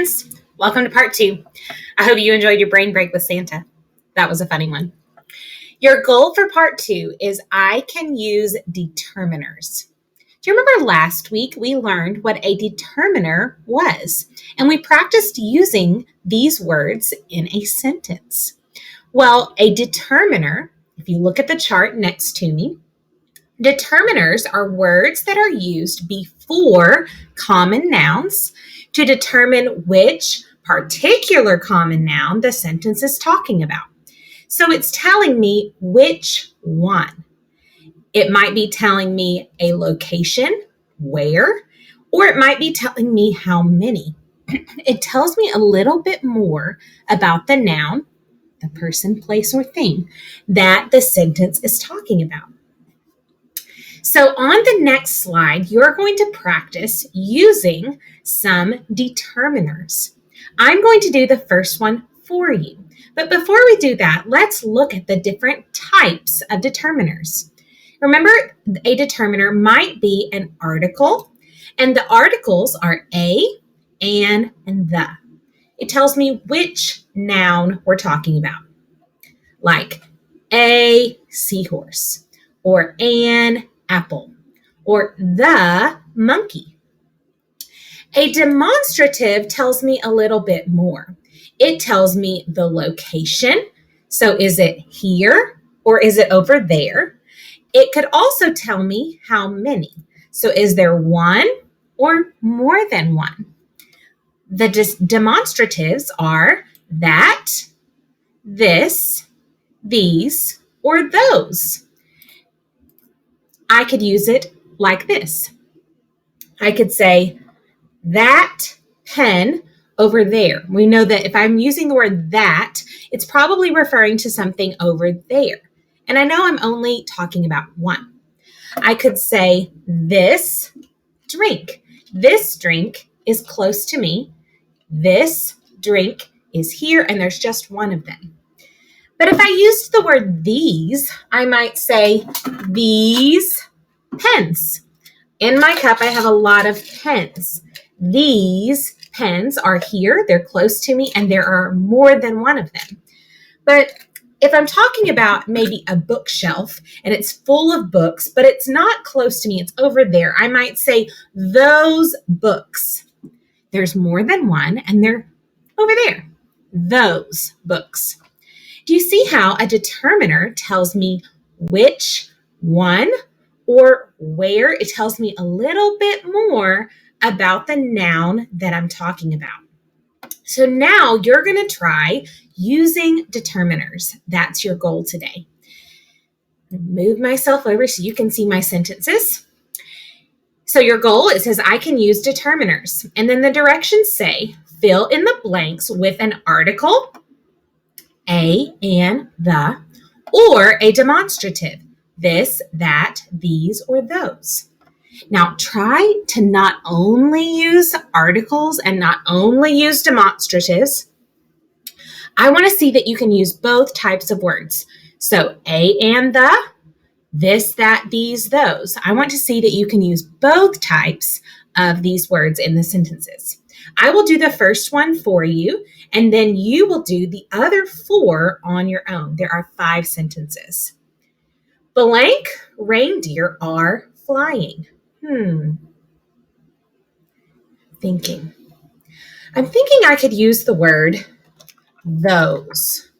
friends. Welcome to part 2. I hope you enjoyed your brain break with Santa. That was a funny one. Your goal for part 2 is I can use determiners. Do you remember last week we learned what a determiner was? And we practiced using these words in a sentence. Well, a determiner, if you look at the chart next to me, determiners are words that are used before common nouns to determine which particular common noun the sentence is talking about. So it's telling me which one. It might be telling me a location, where, or it might be telling me how many. It tells me a little bit more about the noun, the person, place, or thing that the sentence is talking about. So on the next slide, you're going to practice using some determiners. I'm going to do the first one for you. But before we do that, let's look at the different types of determiners. Remember, a determiner might be an article, and the articles are a, and the. It tells me which noun we're talking about, like a seahorse, or an apple, or the monkey. A demonstrative tells me a little bit more. It tells me the location. So is it here or is it over there? It could also tell me how many. So is there one or more than one? The demonstratives are that, this, these, or those. I could use it like this. I could say, that pen over there. We know that if I'm using the word that, it's probably referring to something over there. And I know I'm only talking about one. I could say, this drink. This drink is close to me. This drink is here, and there's just one of them. But if I used the word these, I might say, these pens. In my cup, I have a lot of pens. These pens are here, they're close to me, and there are more than one of them. But if I'm talking about maybe a bookshelf and it's full of books, but it's not close to me, it's over there, I might say, those books. There's more than one, and they're over there. Those books. Do you see how a determiner tells me which one or where? It tells me a little bit more about the noun that I'm talking about. So now you're going to try using determiners. That's your goal today. Move myself over so you can see my sentences. So your goal, it says I can use determiners. And then the directions say, fill in the blanks with an article, a and the, or a demonstrative, this, that, these, or those. Now try to not only use articles and not only use demonstratives. I want to see that you can use both types of words. So a and the, this, that, these, those. I want to see that you can use both types of these words in the sentences. I will do the first one for you, and then you will do the other 4 on your own. There are 5 sentences. Blank reindeer are flying. Thinking. I'm thinking I could use the word those.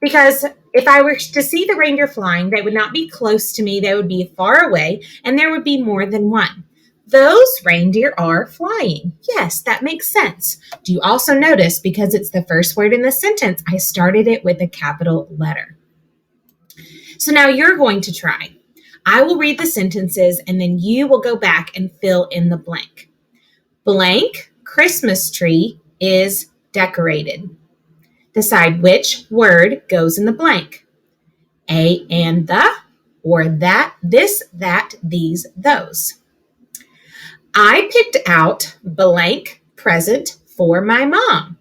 Because if I were to see the reindeer flying, they would not be close to me. They would be far away, and there would be more than one. Those reindeer are flying. Yes, that makes sense. Do you also notice, because it's the first word in the sentence, I started it with a capital letter. So now you're going to try. I will read the sentences, and then you will go back and fill in the blank. Blank Christmas tree is decorated. Decide which word goes in the blank. A and the, or that, this, that, these, those. I picked out blank present for my mom.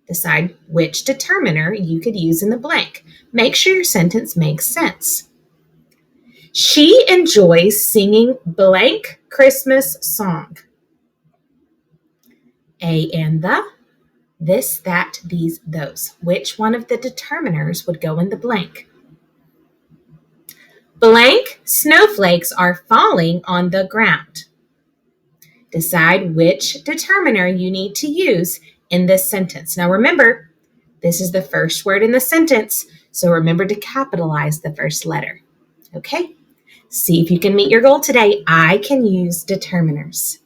Decide which determiner you could use in the blank. Make sure your sentence makes sense. She enjoys singing blank Christmas song. A and the, this, that, these, those. Which one of the determiners would go in the blank? Blank snowflakes are falling on the ground. Decide which determiner you need to use in this sentence. Now remember, this is the first word in the sentence, so remember to capitalize the first letter. Okay? See if you can meet your goal today. I can use determiners.